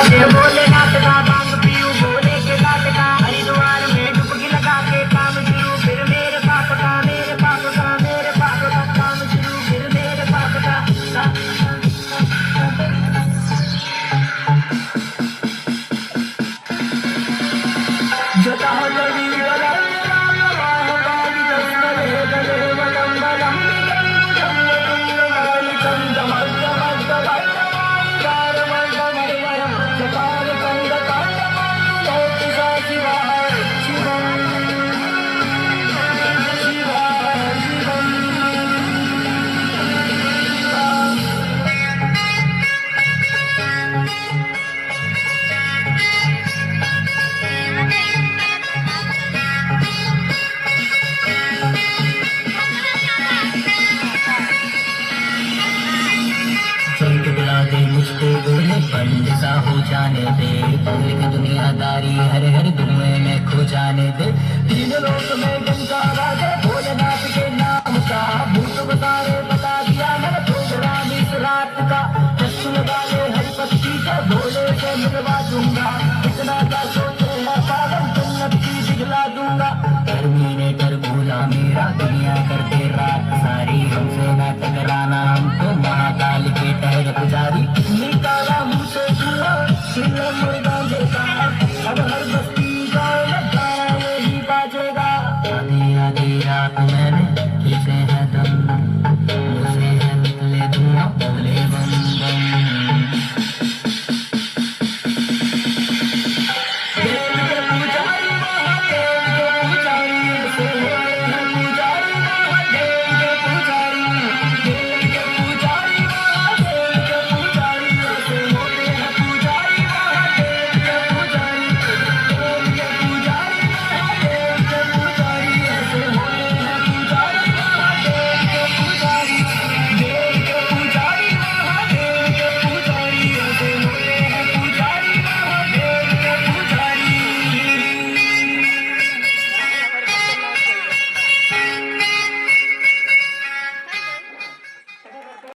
भोलेनाथ का बांग पीऊ भोले के नाथ का हरिद्वार में डुबकी लगा के काम शुरू फिर मेरे पाप का मेरे पाप का मेरे पाप का काम शुरू फिर मेरे पाप का जोता हो लगी मुझको गोले बंद सा हो जाने दे पूरी दुनियादारी हर हर धुएं में खो जाने दे तीन लोक में